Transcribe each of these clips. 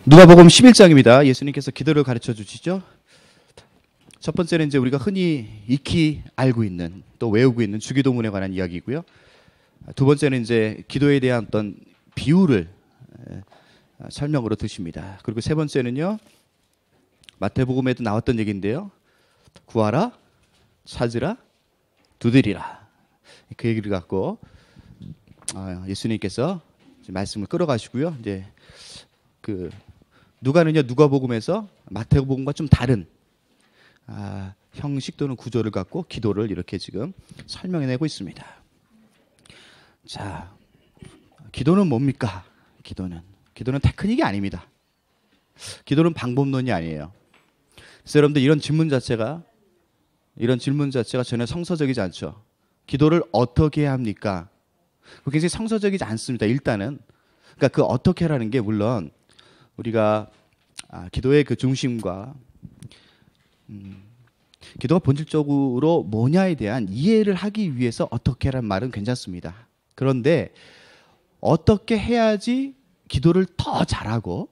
누가복음 11장입니다. 예수님께서 기도를 가르쳐 주시죠. 첫 번째는 이제 우리가 흔히 익히 알고 있는 또 외우고 있는 주기도문에 관한 이야기고요. 두 번째는 이제 기도에 대한 어떤 비유를 설명으로 드십니다. 그리고 세 번째는요. 마태복음에도 나왔던 얘기인데요. 구하라, 찾으라, 두드리라. 그 얘기를 갖고 예수님께서 말씀을 끌어가시고요. 이제 누가는요, 누가복음에서 마태복음과 좀 다른 형식 또는 구조를 갖고 기도를 이렇게 지금 설명해내고 있습니다. 자, 기도는 뭡니까? 기도는 테크닉이 아닙니다. 기도는 방법론이 아니에요. 그래서 여러분들 이런 질문 자체가 전혀 성서적이지 않죠. 기도를 어떻게 해야 합니까? 굉장히 성서적이지 않습니다. 일단은 그러니까 그 어떻게라는 게 물론 우리가 기도의 그 중심과 기도가 본질적으로 뭐냐에 대한 이해를 하기 위해서 어떻게라는 말은 괜찮습니다. 그런데 어떻게 해야지 기도를 더 잘하고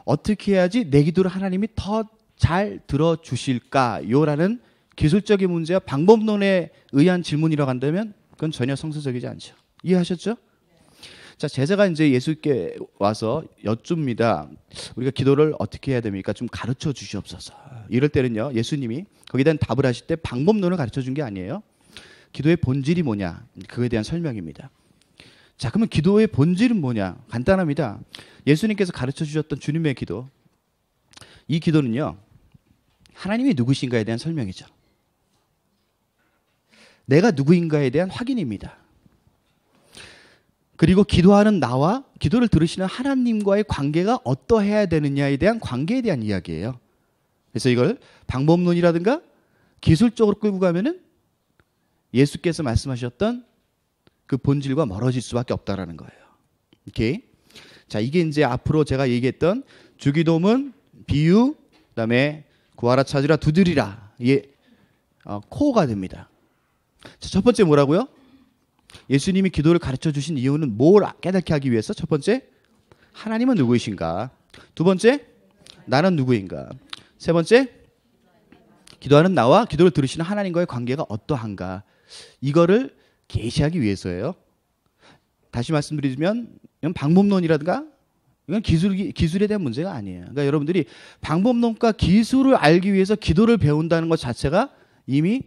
어떻게 해야지 내 기도를 하나님이 더 잘 들어주실까요라는 기술적인 문제와 방법론에 의한 질문이라고 한다면 그건 전혀 성서적이지 않죠. 이해하셨죠? 자, 제자가 이제 예수께 와서 여쭙니다. 우리가 기도를 어떻게 해야 됩니까? 좀 가르쳐 주시옵소서. 이럴 때는요, 예수님이 거기에 대한 답을 하실 때 방법론을 가르쳐 준 게 아니에요. 기도의 본질이 뭐냐? 그거에 대한 설명입니다. 자, 그러면 기도의 본질은 뭐냐? 간단합니다. 예수님께서 가르쳐 주셨던 주님의 기도. 이 기도는요, 하나님이 누구신가에 대한 설명이죠. 내가 누구인가에 대한 확인입니다. 그리고 기도하는 나와 기도를 들으시는 하나님과의 관계가 어떠해야 되느냐에 대한 관계에 대한 이야기예요. 그래서 이걸 방법론이라든가 기술적으로 끌고 가면은 예수께서 말씀하셨던 그 본질과 멀어질 수밖에 없다라는 거예요. 오케이. 자, 이게 이제 앞으로 제가 얘기했던 주기도문, 비유, 그다음에 구하라, 찾으라, 두드리라. 이게 코어가 됩니다. 자, 첫 번째 뭐라고요? 예수님이 기도를 가르쳐 주신 이유는 뭘 깨닫게 하기 위해서? 첫 번째, 하나님은 누구이신가? 두 번째, 나는 누구인가? 세 번째, 기도하는 나와 기도를 들으시는 하나님과의 관계가 어떠한가? 이거를 계시하기 위해서예요. 다시 말씀드리면 이건 방법론이라든가 이건 기술에 대한 문제가 아니에요. 그러니까 여러분들이 방법론과 기술을 알기 위해서 기도를 배운다는 것 자체가 이미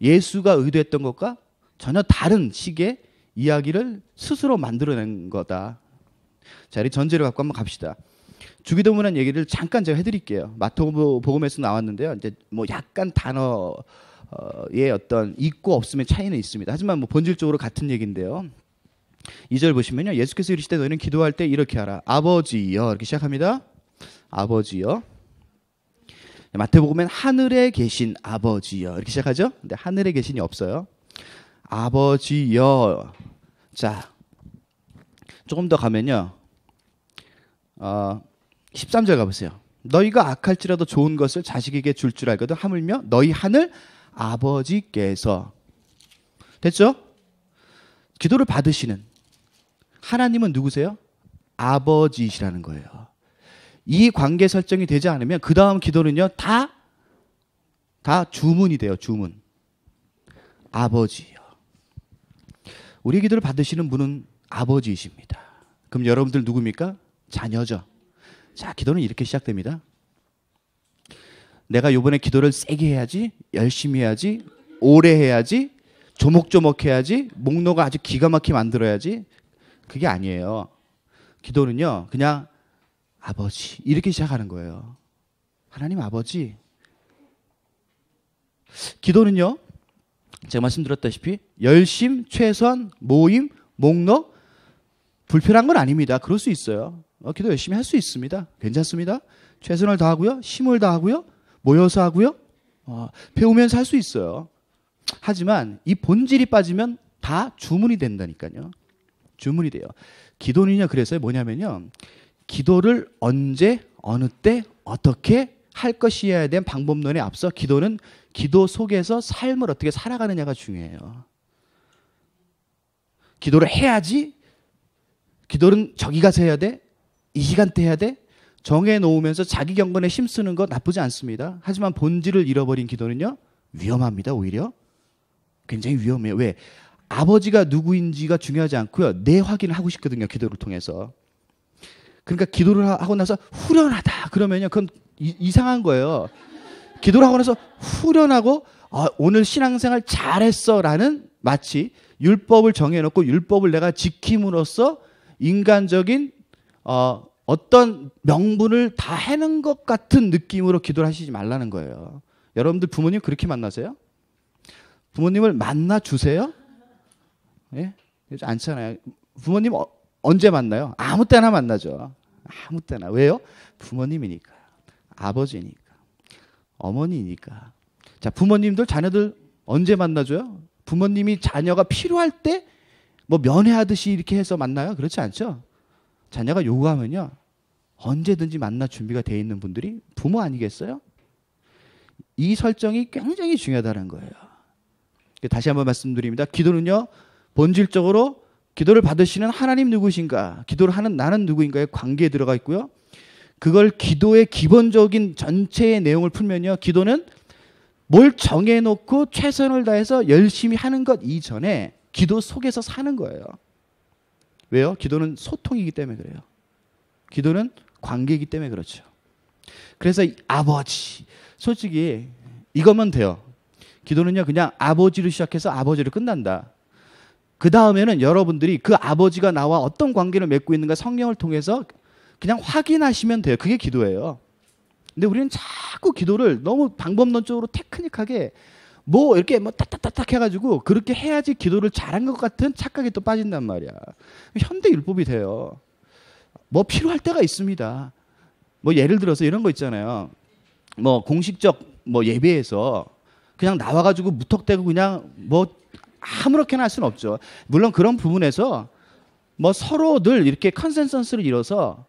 예수가 의도했던 것과 전혀 다른 식의 이야기를 스스로 만들어낸 거다. 자, 이 전제를 갖고 한번 갑시다. 주기도문한 얘기를 잠깐 제가 해드릴게요. 마태복음에서 나왔는데요. 이제 뭐 약간 단어의 어떤 있고 없음의 차이는 있습니다. 하지만 뭐 본질적으로 같은 얘기인데요. 2절 보시면요. 예수께서 이르시되 너희는 기도할 때 이렇게 하라. 아버지여. 이렇게 시작합니다. 아버지여. 마태복음엔 하늘에 계신 아버지여. 이렇게 시작하죠. 근데 하늘에 계신이 없어요. 아버지여. 자, 조금 더 가면요. 13절 가보세요. 너희가 악할지라도 좋은 것을 자식에게 줄 줄 알거든 하물며 너희 하늘 아버지께서. 됐죠? 기도를 받으시는 하나님은 누구세요? 아버지시라는 거예요. 이 관계 설정이 되지 않으면 그 다음 기도는요. 다 주문이 돼요. 주문. 아버지요. 우리 기도를 받으시는 분은 아버지이십니다. 그럼 여러분들 누굽니까? 자녀죠. 자, 기도는 이렇게 시작됩니다. 내가 이번에 기도를 세게 해야지, 열심히 해야지, 오래 해야지, 조목조목 해야지, 목록을 아주 기가 막히게 만들어야지. 그게 아니에요. 기도는요, 그냥 아버지 이렇게 시작하는 거예요. 하나님 아버지. 기도는요, 제가 말씀드렸다시피 열심, 최선, 모임, 목록 불편한 건 아닙니다. 그럴 수 있어요. 기도 열심히 할 수 있습니다. 괜찮습니다. 최선을 다하고요. 힘을 다하고요. 모여서 하고요. 배우면서 할 수 있어요. 하지만 이 본질이 빠지면 다 주문이 된다니까요. 주문이 돼요. 기도는요. 그래서 뭐냐면요. 기도를 언제, 어느 때, 어떻게 할 것이어야 된 방법론에 앞서 기도는 기도 속에서 삶을 어떻게 살아가느냐가 중요해요. 기도를 해야지. 기도는 저기 가서 해야 돼. 이 시간대 해야 돼? 정해놓으면서 자기 경건에 힘쓰는 거 나쁘지 않습니다. 하지만 본질을 잃어버린 기도는요, 위험합니다. 오히려 굉장히 위험해요. 왜? 아버지가 누구인지가 중요하지 않고요, 내 확인을 하고 싶거든요, 기도를 통해서. 그러니까 기도를 하고 나서 후련하다 그러면요, 그건 이상한 거예요. 기도를 하고 나서 후련하고 오늘 신앙생활 잘했어라는, 마치 율법을 정해놓고 율법을 내가 지킴으로써 인간적인 어떤 명분을 다 해낸 것 같은 느낌으로 기도를 하시지 말라는 거예요. 여러분들 부모님 그렇게 만나세요? 부모님을 만나 주세요? 예? 그렇지 않잖아요. 부모님 언제 만나요? 아무 때나 만나죠. 아무 때나. 왜요? 부모님이니까, 아버지니까, 어머니니까. 자, 부모님들 자녀들 언제 만나줘요? 부모님이 자녀가 필요할 때 뭐 면회하듯이 이렇게 해서 만나요? 그렇지 않죠? 자녀가 요구하면요, 언제든지 만날 준비가 돼 있는 분들이 부모 아니겠어요? 이 설정이 굉장히 중요하다는 거예요. 다시 한번 말씀드립니다. 기도는요, 본질적으로 기도를 받으시는 하나님 누구신가, 기도를 하는 나는 누구인가의 관계에 들어가 있고요. 그걸 기도의 기본적인 전체의 내용을 풀면요, 기도는 뭘 정해놓고 최선을 다해서 열심히 하는 것 이전에 기도 속에서 사는 거예요. 왜요? 기도는 소통이기 때문에 그래요. 기도는 관계이기 때문에 그렇죠. 그래서 아버지, 솔직히 이거면 돼요. 기도는요, 그냥 아버지로 시작해서 아버지로 끝난다. 그 다음에는 여러분들이 그 아버지가 나와 어떤 관계를 맺고 있는가 성령을 통해서 그냥 확인하시면 돼요. 그게 기도예요. 근데 우리는 자꾸 기도를 너무 방법론적으로 테크닉하게 뭐 이렇게 뭐 따따따딱 해가지고 그렇게 해야지 기도를 잘한 것 같은 착각에 또 빠진단 말이야. 현대 율법이 돼요. 뭐 필요할 때가 있습니다. 뭐 예를 들어서 이런 거 있잖아요. 뭐 공식적 뭐 예배에서 그냥 나와가지고 무턱대고 그냥 뭐 아무렇게나 할 수는 없죠. 물론 그런 부분에서 뭐 서로 늘 이렇게 컨센서스를 이뤄서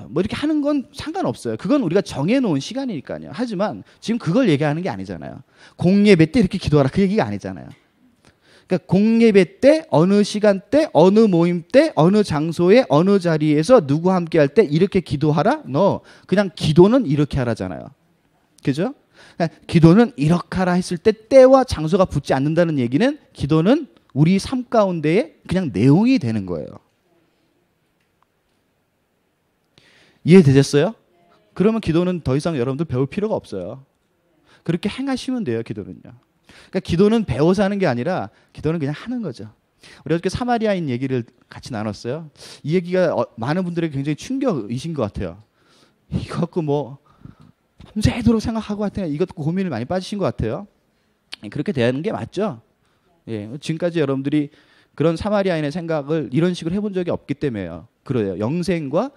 뭐 이렇게 하는 건 상관없어요. 그건 우리가 정해놓은 시간이니까요. 하지만 지금 그걸 얘기하는 게 아니잖아요. 공예배 때 이렇게 기도하라, 그 얘기가 아니잖아요. 그러니까 공예배 때, 어느 시간대, 어느 모임 때, 어느 장소에, 어느 자리에서 누구와 함께 할 때 이렇게 기도하라? 너 그냥 기도는 이렇게 하라잖아요. 그죠? 그러니까 기도는 이렇게 하라 했을 때 때와 장소가 붙지 않는다는 얘기는 기도는 우리 삶 가운데에 그냥 내용이 되는 거예요. 이해되셨어요? 그러면 기도는 더 이상 여러분들 배울 필요가 없어요. 그렇게 행하시면 돼요, 기도는요. 그러니까 기도는 배워서 하는 게 아니라 기도는 그냥 하는 거죠. 우리 어저께 사마리아인 얘기를 같이 나눴어요. 이 얘기가 많은 분들에게 굉장히 충격이신 것 같아요. 이거 갖고 뭐 밤새도록 생각하고 하여튼 이것 갖고 고민을 많이 빠지신 것 같아요. 그렇게 되는 게 맞죠? 예, 지금까지 여러분들이 그런 사마리아인의 생각을 이런 식으로 해본 적이 없기 때문에요. 그래요. 영생과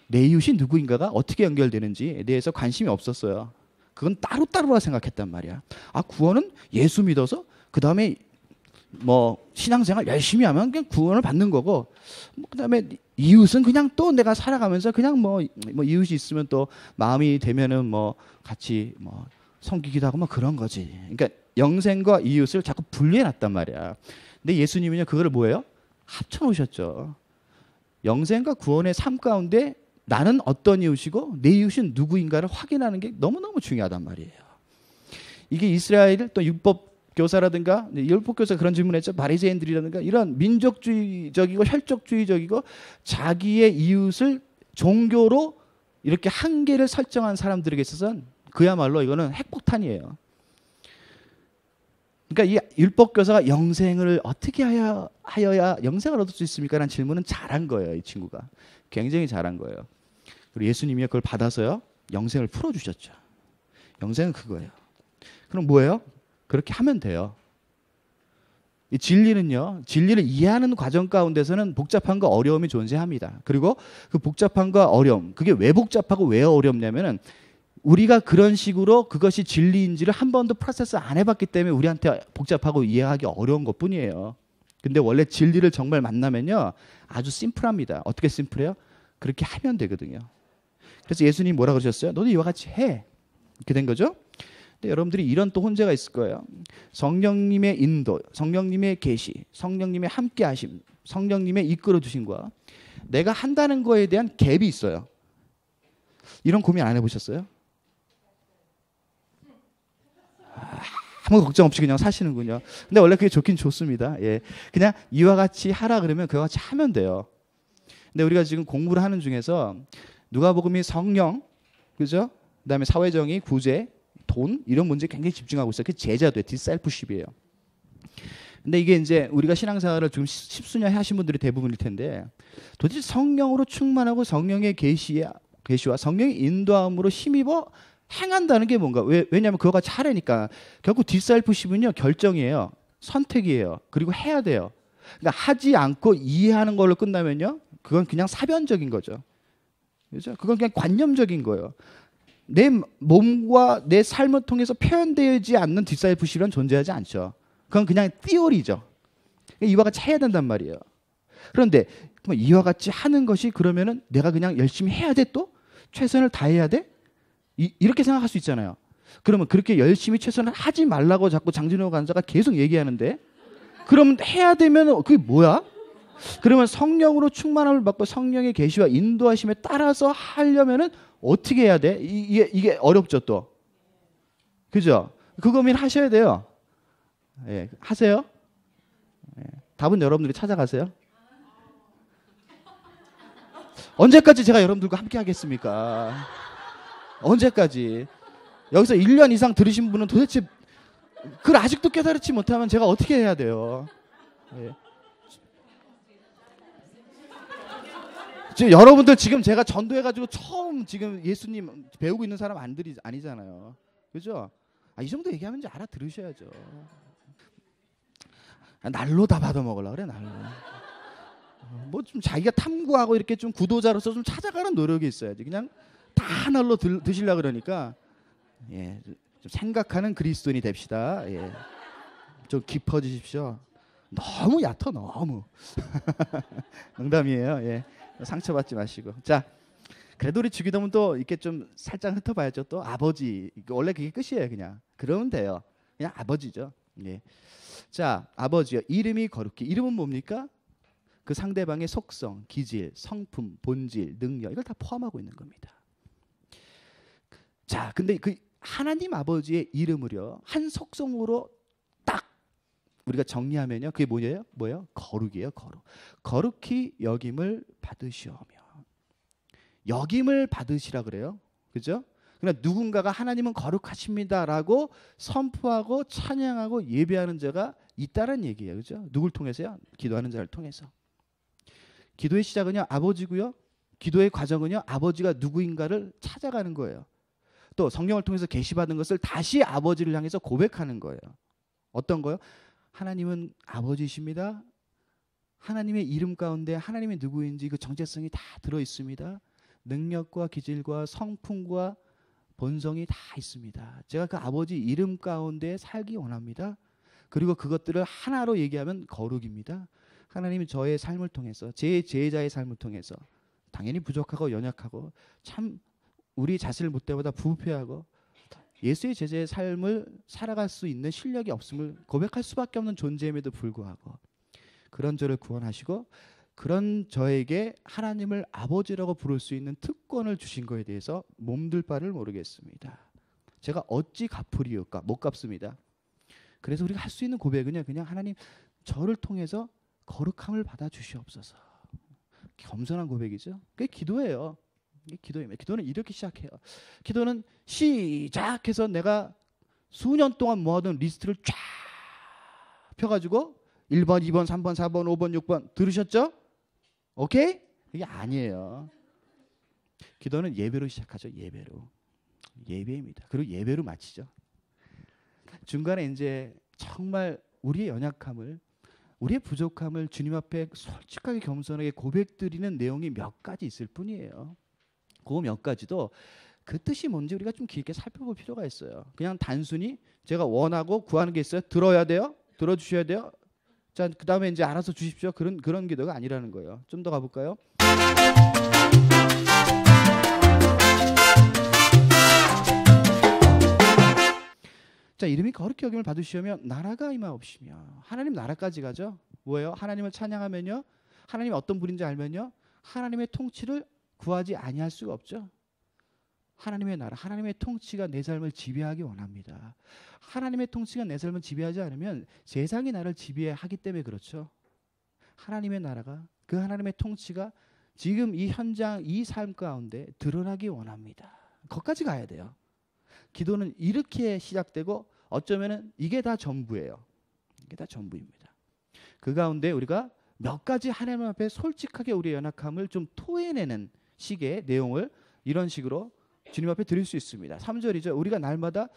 내 이웃이 누구인가가 어떻게 연결되는지에 대해서 관심이 없었어요. 그건 따로따로라 생각했단 말이야. 구원은 예수 믿어서 그 다음에 뭐 신앙생활 열심히 하면 그냥 구원을 받는 거고, 그 다음에 이웃은 그냥 또 내가 살아가면서 그냥 뭐 이웃이 있으면 또 마음이 되면은 뭐 같이 뭐 섬기기도 하고 뭐 그런 거지. 그러니까 영생과 이웃을 자꾸 분리해놨단 말이야. 근데 예수님은요, 그거를 뭐예요? 합쳐놓으셨죠. 영생과 구원의 삶 가운데 나는 어떤 이웃이고 내 이웃은 누구인가를 확인하는 게 너무너무 중요하단 말이에요. 이게 이스라엘 또 율법 교사라든가 율법 교사 그런 질문했죠. 바리새인들이라든가 이런 민족주의적이고 혈족주의적이고 자기의 이웃을 종교로 이렇게 한계를 설정한 사람들에게 있어서는 그야말로 이거는 핵폭탄이에요. 그러니까 이 율법 교사가 영생을 어떻게 하여야 영생을 얻을 수 있습니까? 라는 질문은 잘한 거예요. 이 친구가 굉장히 잘한 거예요. 그리고 예수님이 그걸 받아서요, 영생을 풀어주셨죠. 영생은 그거예요. 그럼 뭐예요? 그렇게 하면 돼요. 이 진리는요, 진리를 이해하는 과정 가운데서는 복잡함과 어려움이 존재합니다. 그리고 그 복잡함과 어려움, 그게 왜 복잡하고 왜 어렵냐면은 우리가 그런 식으로 그것이 진리인지를 한 번도 프로세스 안 해봤기 때문에 우리한테 복잡하고 이해하기 어려운 것 뿐이에요. 근데 원래 진리를 정말 만나면요, 아주 심플합니다. 어떻게 심플해요? 그렇게 하면 되거든요. 그래서 예수님이 뭐라 그러셨어요? 너도 이와 같이 해. 이렇게 된 거죠. 근데 여러분들이 이런 또 혼재가 있을 거예요. 성령님의 인도, 성령님의 계시, 성령님의 함께하심, 성령님의 이끌어 주심과 내가 한다는 거에 대한 갭이 있어요. 이런 고민 안 해보셨어요? 아무 걱정 없이 그냥 사시는군요. 근데 원래 그게 좋긴 좋습니다. 예. 그냥 이와 같이 하라 그러면 그와 같이 하면 돼요. 근데 우리가 지금 공부를 하는 중에서 누가복음이 성령, 그죠? 그다음에 사회정의, 구제, 돈 이런 문제에 굉장히 집중하고 있어요. 그게 제자도예요. 디사이플십이에요. 근데 이게 이제 우리가 신앙생활을 지금 십수년 하신 분들이 대부분일 텐데 도대체 성령으로 충만하고 성령의 계시와 성령의 인도함으로 힘입어 행한다는 게 뭔가? 왜냐하면 그거 같이 하려니까. 결국 디사이플십은요 결정이에요. 선택이에요. 그리고 해야 돼요. 그러니까 하지 않고 이해하는 걸로 끝나면요 그건 그냥 사변적인 거죠. 그죠? 그건 그냥 관념적인 거예요. 내 몸과 내 삶을 통해서 표현되지 않는 디사이플십은 존재하지 않죠. 그건 그냥 티오리죠. 이와 같이 해야 된단 말이에요. 그런데 이와 같이 하는 것이 그러면은 내가 그냥 열심히 해야 돼 또? 최선을 다해야 돼? 이렇게 생각할 수 있잖아요. 그러면 그렇게 열심히 최선을 하지 말라고 자꾸 장진호 간사가 계속 얘기하는데 그러면 해야 되면 그게 뭐야? 그러면 성령으로 충만함을 받고 성령의 계시와 인도하심에 따라서 하려면은 어떻게 해야 돼? 이게 어렵죠 또. 그죠? 그 고민 하셔야 돼요. 예, 하세요. 예, 답은 여러분들이 찾아가세요. 언제까지 제가 여러분들과 함께 하겠습니까? 언제까지? 여기서 1년 이상 들으신 분은 도대체 그걸 아직도 깨달지 못하면 제가 어떻게 해야 돼요? 예. 지금 여러분들 지금 제가 전도해가지고 처음 지금 예수님 배우고 있는 사람 아니잖아요. 그죠? 이 정도 얘기하면 이제 알아들으셔야죠. 날로 다 받아먹으려고 그래, 날로. 뭐 좀 자기가 탐구하고 이렇게 좀 구도자로서 좀 찾아가는 노력이 있어야지. 그냥 다 날로 드시려고 그러니까 예, 좀 생각하는 그리스도인이 됩시다. 예. 좀 깊어지십시오. 너무 얕아 너무. 농담이에요. 예. 상처받지 마시고. 자, 그래도 우리 주기도문 또 이렇게 좀 살짝 훑어봐야죠. 또 아버지 원래 그게 끝이에요. 그냥 그러면 돼요. 그냥 아버지죠. 예. 자, 아버지요. 이름이 거룩히. 이름은 뭡니까? 그 상대방의 속성, 기질, 성품, 본질, 능력 이걸 다 포함하고 있는 겁니다. 자, 근데 그 하나님 아버지의 이름을요 한 속성으로 딱 우리가 정리하면요 그게 뭐예요? 거룩이에요. 거룩히 여김을 받으시오며. 여김을 받으시라 그래요. 그죠? 그러나 누군가가 하나님은 거룩하십니다라고 선포하고 찬양하고 예배하는 자가 있다는 얘기예요. 그죠? 누굴 통해서요? 기도하는 자를 통해서. 기도의 시작은요 아버지고요. 기도의 과정은요 아버지가 누구인가를 찾아가는 거예요. 또 성령을 통해서 계시받은 것을 다시 아버지를 향해서 고백하는 거예요. 어떤 거요? 하나님은 아버지십니다. 하나님의 이름 가운데 하나님이 누구인지 그 정체성이 다 들어있습니다. 능력과 기질과 성품과 본성이 다 있습니다. 제가 그 아버지 이름 가운데 살기 원합니다. 그리고 그것들을 하나로 얘기하면 거룩입니다. 하나님이 저의 삶을 통해서 제 제자의 삶을 통해서 당연히 부족하고 연약하고 참 우리 자신을 볼 때보다 부패하고 예수의 제자의 삶을 살아갈 수 있는 실력이 없음을 고백할 수밖에 없는 존재임에도 불구하고 그런 저를 구원하시고 그런 저에게 하나님을 아버지라고 부를 수 있는 특권을 주신 거에 대해서 몸둘 바를 모르겠습니다. 제가 어찌 갚으리요까? 못 갚습니다. 그래서 우리가 할 수 있는 고백은요 그냥 하나님 저를 통해서 거룩함을 받아 주시옵소서. 겸손한 고백이죠. 그게 기도예요. 이게 기도입니다. 기도는 이렇게 시작해요. 기도는 시작해서 내가 수년 동안 모아둔 리스트를 쫙 펴가지고 1번, 2번, 3번, 4번, 5번, 6번 들으셨죠? 오케이? 이게 아니에요. 기도는 예배로 시작하죠. 예배로. 예배입니다. 그리고 예배로 마치죠. 중간에 이제 정말 우리의 연약함을 우리의 부족함을 주님 앞에 솔직하게 겸손하게 고백드리는 내용이 몇 가지 있을 뿐이에요. 그 몇 가지도 그 뜻이 뭔지 우리가 좀 깊게 살펴볼 필요가 있어요. 그냥 단순히 제가 원하고 구하는 게 있어요. 들어야 돼요. 들어주셔야 돼요. 자, 그 다음에 이제 알아서 주십시오. 그런 기도가 아니라는 거예요. 좀 더 가볼까요? 자, 이름이 거룩히 여김을 받으시오며 나라가 임하옵시며. 하나님 나라까지 가죠. 뭐예요? 하나님을 찬양하면요. 하나님이 어떤 분인지 알면요. 하나님의 통치를 구하지 아니할 수가 없죠. 하나님의 나라, 하나님의 통치가 내 삶을 지배하기 원합니다. 하나님의 통치가 내 삶을 지배하지 않으면 세상이 나를 지배하기 때문에 그렇죠. 하나님의 나라가, 그 하나님의 통치가 지금 이 현장, 이 삶 가운데 드러나기 원합니다. 거기까지 가야 돼요. 기도는 이렇게 시작되고 어쩌면은 이게 다 전부예요. 이게 다 전부입니다. 그 가운데 우리가 몇 가지 하나님 앞에 솔직하게 우리의 연약함을 좀 토해내는 식의 내용을 이런 식으로 주님 앞에 드릴 수 있습니다. 3절이죠. 우리가 날마다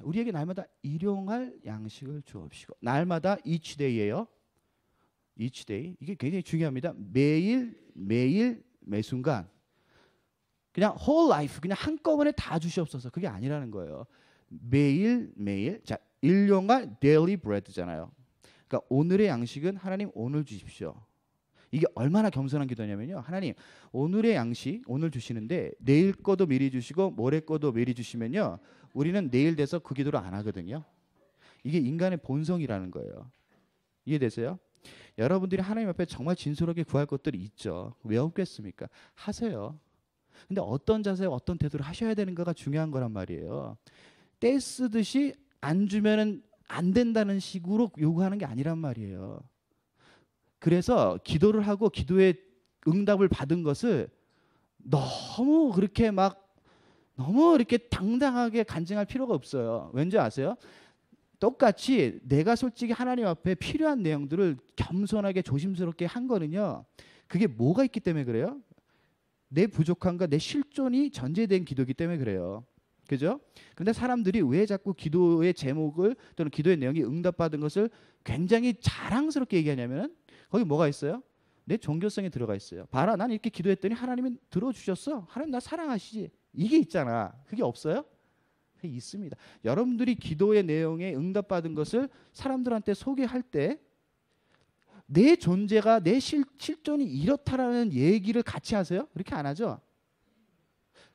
우리에게 날마다 일용할 양식을 주옵시고. 날마다 each day예요. each day. 이게 굉장히 중요합니다. 매일 매 순간. 그냥 whole life, 그냥 한꺼번에 다 주시옵소서. 그게 아니라는 거예요. 매일. 자, 일용할 daily bread잖아요. 그러니까 오늘의 양식은 하나님 오늘 주십시오. 이게 얼마나 겸손한 기도냐면요. 하나님, 오늘의 양식 오늘 주시는데 내일 거도 미리 주시고 모레 거도 미리 주시면요. 우리는 내일 돼서 그 기도를 안 하거든요. 이게 인간의 본성이라는 거예요. 이해되세요? 여러분들이 하나님 앞에 정말 진솔하게 구할 것들이 있죠. 왜 없겠습니까? 하세요. 근데 어떤 자세, 어떤 태도를 하셔야 되는가가 중요한 거란 말이에요. 떼 쓰듯이 안 주면은 안 된다는 식으로 요구하는 게 아니란 말이에요. 그래서 기도를 하고 기도의 응답을 받은 것을 너무 이렇게 당당하게 간증할 필요가 없어요. 왠지 아세요? 똑같이 내가 솔직히 하나님 앞에 필요한 내용들을 겸손하게 조심스럽게 한 거는요. 그게 뭐가 있기 때문에 그래요? 내 부족함과 내 실존이 전제된 기도이기 때문에 그래요. 그죠? 근데 사람들이 왜 자꾸 기도의 제목을 또는 기도의 내용이 응답받은 것을 굉장히 자랑스럽게 얘기하냐면은 거기 뭐가 있어요? 내 종교성이 들어가 있어요. 봐라, 난 이렇게 기도했더니 하나님은 들어주셨어. 하나님 나 사랑하시지. 이게 있잖아. 그게 없어요? 그게 있습니다. 여러분들이 기도의 내용에 응답받은 것을 사람들한테 소개할 때 내 존재가 내 실존이 이렇다라는 얘기를 같이 하세요? 그렇게 안 하죠?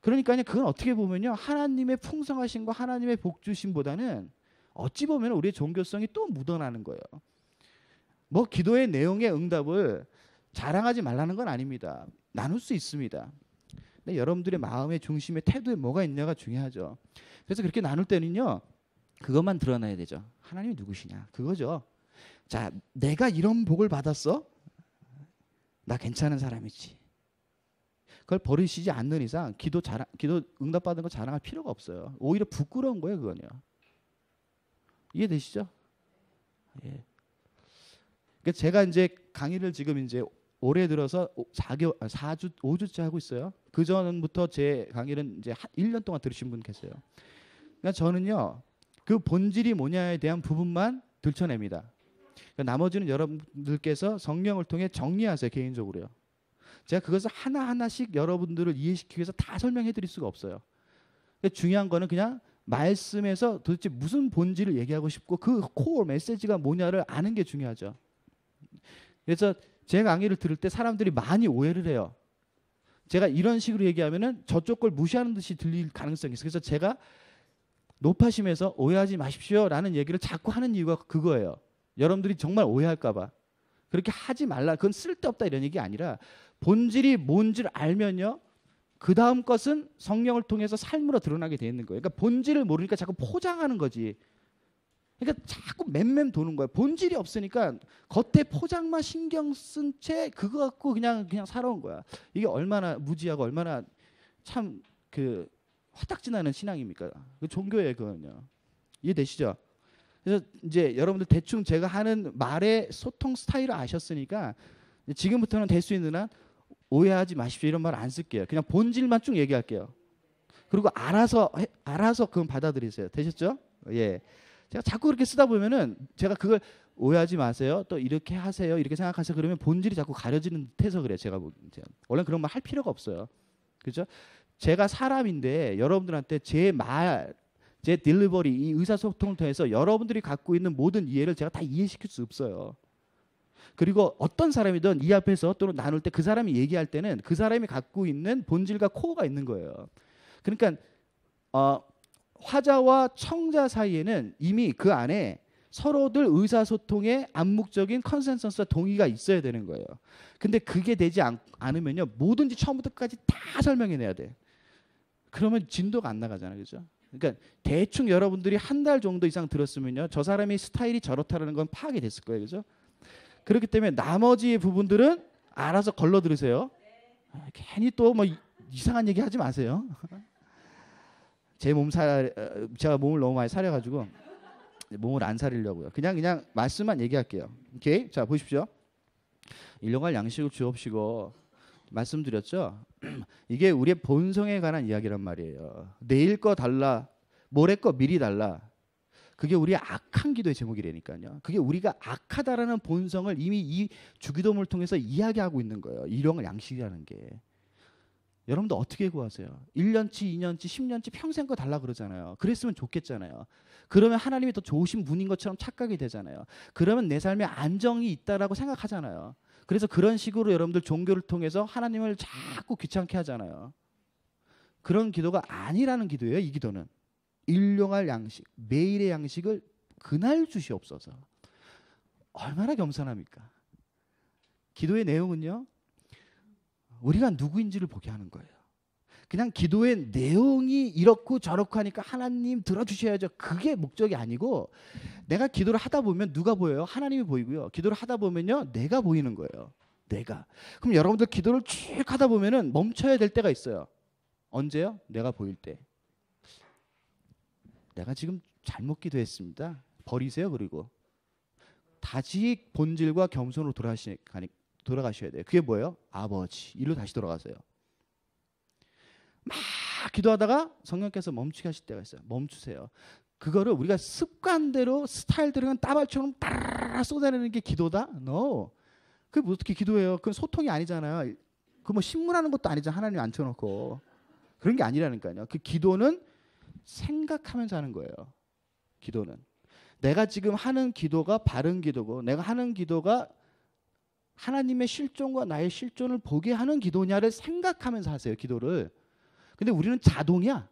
그러니까요, 그건 어떻게 보면요, 하나님의 풍성하심과 하나님의 복주심보다는 어찌 보면 우리의 종교성이 또 묻어나는 거예요. 뭐 기도의 내용의 응답을 자랑하지 말라는 건 아닙니다. 나눌 수 있습니다. 근데 여러분들의 마음의 중심에 태도에 뭐가 있냐가 중요하죠. 그래서 그렇게 나눌 때는요, 그것만 드러나야 되죠. 하나님이 누구시냐, 그거죠. 자, 내가 이런 복을 받았어? 나 괜찮은 사람이지. 그걸 버리시지 않는 이상 기도 응답받은 거 자랑할 필요가 없어요. 오히려 부끄러운 거예요, 그건요. 이해되시죠? 예. 그러니까 제가 이제 강의를 지금 이제 올해 들어서 5주째 하고 있어요. 그 전부터 제 강의는 이제 1년 동안 들으신 분 계세요. 그러니까 저는요, 그 본질이 뭐냐에 대한 부분만 들춰냅니다. 그러니까 나머지는 여러분들께서 성령을 통해 정리하세요, 개인적으로요. 제가 그것을 하나하나씩 여러분들을 이해시키기 위해서 다 설명해 드릴 수가 없어요. 그러니까 중요한 거는 그냥 말씀에서 도대체 무슨 본질을 얘기하고 싶고 그 코어 메시지가 뭐냐를 아는 게 중요하죠. 그래서 제 강의를 들을 때 사람들이 많이 오해를 해요. 제가 이런 식으로 얘기하면은 저쪽 걸 무시하는 듯이 들릴 가능성이 있어요. 그래서 제가 높아심에서 오해하지 마십시오라는 얘기를 자꾸 하는 이유가 그거예요. 여러분들이 정말 오해할까 봐. 그렇게 하지 말라. 그건 쓸데없다 이런 얘기 아니라 본질이 뭔지를 알면요, 그 다음 것은 성령을 통해서 삶으로 드러나게 돼 있는 거예요. 그러니까 본질을 모르니까 자꾸 포장하는 거지. 그러니까 자꾸 맴맴 도는 거예요. 본질이 없으니까 겉에 포장만 신경 쓴 채 그거 갖고 그냥 살아온 거야. 이게 얼마나 무지하고 얼마나 참 그 화딱지나는 신앙입니까? 그 종교예요, 그거는요. 이해되시죠? 그래서 이제 여러분들 대충 제가 하는 말의 소통 스타일을 아셨으니까 지금부터는 될 수 있는 한 오해하지 마십시오 이런 말 안 쓸게요. 그냥 본질만 쭉 얘기할게요. 그리고 알아서 그건 받아들이세요. 되셨죠? 예. 제가 자꾸 그렇게 쓰다 보면은 제가 그걸 오해하지 마세요. 또 이렇게 하세요. 이렇게 생각하세요. 그러면 본질이 자꾸 가려지는 듯해서 그래요. 제가 원래 그런 말 할 필요가 없어요. 그렇죠? 제가 사람인데 여러분들한테 제 딜리버리, 이 의사소통을 통해서 여러분들이 갖고 있는 모든 이해를 제가 다 이해시킬 수 없어요. 그리고 어떤 사람이든 이 앞에서 또는 나눌 때 그 사람이 얘기할 때는 그 사람이 갖고 있는 본질과 코어가 있는 거예요. 그러니까 화자와 청자 사이에는 이미 그 안에 서로들 의사소통에 암묵적인 컨센서스와 동의가 있어야 되는 거예요. 근데 그게 되지 않으면요, 뭐든지 처음부터 끝까지 다 설명해내야 돼. 그러면 진도가 안 나가잖아요, 그죠? 그러니까 대충 여러분들이 한 달 정도 이상 들었으면요, 저 사람의 스타일이 저렇다는 건 파악이 됐을 거예요, 그죠? 그렇기 때문에 나머지 부분들은 알아서 걸러 들으세요. 괜히 또 뭐 이상한 얘기 하지 마세요. 제가 몸을 너무 많이 사려가지고 몸을 안 사리려고요. 그냥 말씀만 얘기할게요. 오케이, 자 보십시오. 일용할 양식을 주옵시고 말씀드렸죠. 이게 우리의 본성에 관한 이야기란 말이에요. 내일 거 달라, 모레 거 미리 달라. 그게 우리의 악한 기도의 제목이라니까요. 그게 우리가 악하다라는 본성을 이미 이 주기도문을 통해서 이야기하고 있는 거예요. 일용할 양식이라는 게. 여러분도 어떻게 구하세요? 1년치, 2년치, 10년치 평생 거 달라 그러잖아요. 그랬으면 좋겠잖아요. 그러면 하나님이 더 좋으신 분인 것처럼 착각이 되잖아요. 그러면 내 삶에 안정이 있다라고 생각하잖아요. 그래서 그런 식으로 여러분들 종교를 통해서 하나님을 자꾸 귀찮게 하잖아요. 그런 기도가 아니라는 기도예요. 이 기도는 일용할 양식, 매일의 양식을 그날 주시옵소서. 얼마나 겸손합니까? 기도의 내용은요, 우리가 누구인지를 보게 하는 거예요. 그냥 기도의 내용이 이렇고 저렇고 하니까 하나님 들어주셔야죠. 그게 목적이 아니고, 내가 기도를 하다 보면 누가 보여요? 하나님이 보이고요. 기도를 하다 보면요, 내가 보이는 거예요. 내가. 그럼 여러분들 기도를 쭉 하다 보면은 멈춰야 될 때가 있어요. 언제요? 내가 보일 때. 내가 지금 잘못 기도했습니다. 버리세요. 그리고 다시 본질과 겸손으로 돌아가셔야 돼요. 그게 뭐예요? 아버지. 일로 다시 돌아가세요. 막 기도하다가 성령께서 멈추게 하실 때가 있어요. 멈추세요. 그거를 우리가 습관대로 스타일대로 그냥 따발처럼 따라라 쏟아내는 게 기도다? No. 그게 어떻게 기도해요? 그건 소통이 아니잖아요. 그 뭐 신문하는 것도 아니잖아요. 하나님 앉혀놓고. 그런 게 아니라니까요. 그 기도는 생각하면서 하는 거예요. 기도는. 내가 지금 하는 기도가 바른 기도고, 내가 하는 기도가 하나님의 실존과 나의 실존을 보게 하는 기도냐를 생각하면서 하세요. 기도를. 근데 우리는 자동이야.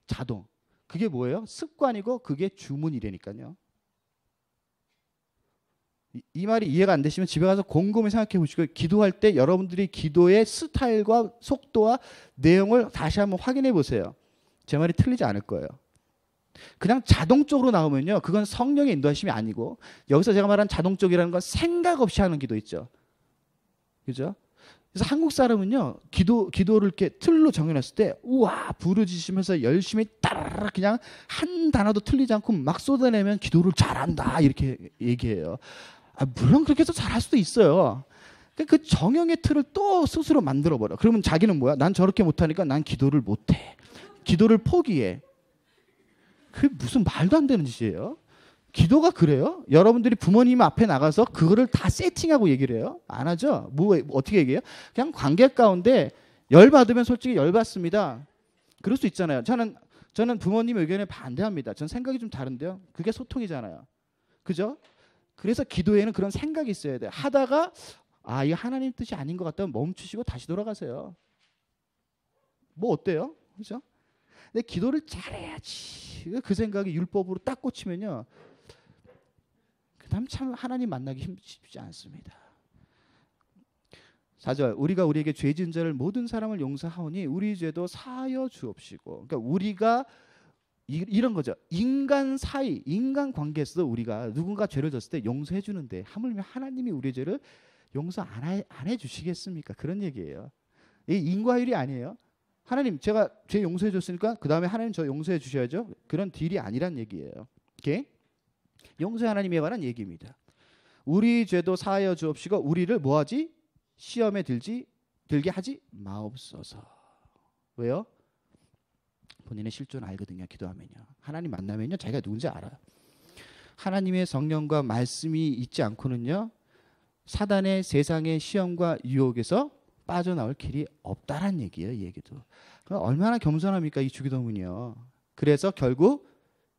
자동. 그게 뭐예요? 습관이고 그게 주문이라니까요. 이 말이 이해가 안 되시면 집에 가서 곰곰이 생각해 보시고, 기도할 때 여러분들이 기도의 스타일과 속도와 내용을 다시 한번 확인해 보세요. 제 말이 틀리지 않을 거예요. 그냥 자동적으로 나오면요, 그건 성령의 인도하심이 아니고, 여기서 제가 말한 자동적이라는 건 생각 없이 하는 기도 있죠. 그죠? 그래서 한국 사람은요, 기도를 이렇게 틀로 정해놨을 때, 우와, 부르짖으면서 열심히 따라라 그냥 한 단어도 틀리지 않고 막 쏟아내면 기도를 잘한다, 이렇게 얘기해요. 물론 그렇게 해서 잘할 수도 있어요. 그 정형의 틀을 또 스스로 만들어버려. 그러면 자기는 뭐야? 난 저렇게 못하니까 난 기도를 못해. 기도를 포기해. 그게 무슨 말도 안 되는 짓이에요. 기도가 그래요? 여러분들이 부모님 앞에 나가서 그거를 다 세팅하고 얘기를 해요? 안 하죠? 어떻게 얘기해요? 그냥 관계 가운데 열받으면 솔직히 열받습니다. 그럴 수 있잖아요. 저는 부모님 의견에 반대합니다. 전 생각이 좀 다른데요. 그게 소통이잖아요. 그죠? 그래서 기도에는 그런 생각이 있어야 돼요. 하다가 이게 하나님 뜻이 아닌 것 같다면 멈추시고 다시 돌아가세요. 뭐 어때요? 그죠? 근데 기도를 잘해야지. 그 생각이 율법으로 딱 꽂히면요, 그 다음 참 하나님 만나기 쉽지 않습니다. 4절, 우리가 우리에게 죄 지은 자를 모든 사람을 용서하오니 우리 죄도 사하여 주옵시고. 그러니까 우리가 이런 거죠. 인간 사이, 인간 관계에서도 우리가 누군가 죄를 졌을 때 용서해 주는데, 하물며 하나님이 우리의 죄를 용서 안 해주시겠습니까? 그런 얘기예요. 이 인과율이 아니에요. 하나님, 제가 죄 용서해 줬으니까 그 다음에 하나님 저 용서해 주셔야죠. 그런 딜이 아니란 얘기예요. 오케이? 용서의 하나님에 관한 얘기입니다. 우리 죄도 사하여 주옵시고 우리를 뭐하지? 시험에 들게 하지 마옵소서. 왜요? 본인의 실존 알거든요. 기도하면요. 하나님 만나면요, 자기가 누군지 알아요. 하나님의 성령과 말씀이 있지 않고는요, 사단의 세상의 시험과 유혹에서 빠져나올 길이 없다란 얘기예요. 이 얘기도. 얼마나 겸손합니까, 이 주기도문이요. 그래서 결국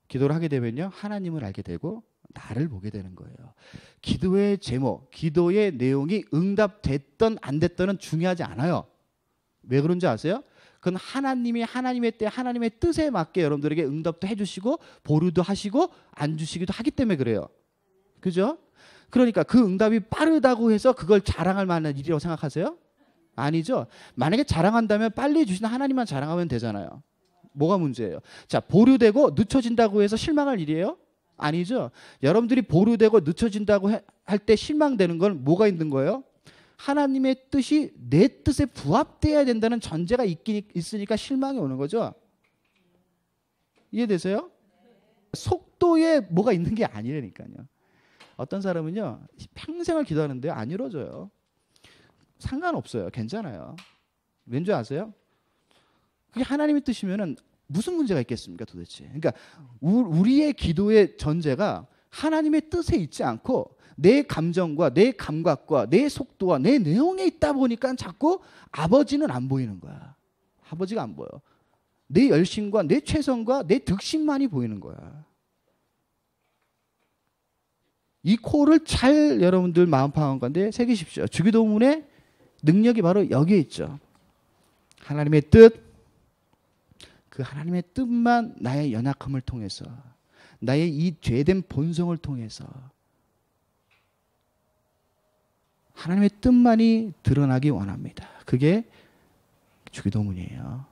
기도를 하게 되면요, 하나님을 알게 되고 나를 보게 되는 거예요. 기도의 제목, 기도의 내용이 응답됐던 안 됐던은 중요하지 않아요. 왜 그런지 아세요? 그건 하나님이 하나님의 때 하나님의 뜻에 맞게 여러분들에게 응답도 해주시고 보류도 하시고 안 주시기도 하기 때문에 그래요. 그죠? 그러니까 그 응답이 빠르다고 해서 그걸 자랑할 만한 일이라고 생각하세요? 아니죠. 만약에 자랑한다면 빨리 주시는 하나님만 자랑하면 되잖아요. 뭐가 문제예요? 자, 보류되고 늦춰진다고 해서 실망할 일이에요? 아니죠. 여러분들이 보류되고 늦춰진다고 할 때 실망되는 건 뭐가 있는 거예요? 하나님의 뜻이 내 뜻에 부합돼야 된다는 전제가 있으니까 실망이 오는 거죠. 이해되세요? 속도에 뭐가 있는 게 아니라니까요. 어떤 사람은요, 평생을 기도하는데 안 이루어져요. 상관없어요. 괜찮아요. 왠지 아세요? 그게 하나님의 뜻이면은 무슨 문제가 있겠습니까, 도대체? 그러니까 우리의 기도의 전제가 하나님의 뜻에 있지 않고 내 감정과 내 감각과 내 속도와 내 내용에 있다 보니까 자꾸 아버지는 안 보이는 거야. 아버지가 안 보여. 내 열심과 내 최선과 내 득심만이 보이는 거야. 이 코를 잘 여러분들 마음파한 건데 새기십시오. 주기도문의 능력이 바로 여기에 있죠. 하나님의 뜻, 그 하나님의 뜻만 나의 연약함을 통해서, 나의 이 죄된 본성을 통해서 하나님의 뜻만이 드러나기 원합니다. 그게 주기도문이에요.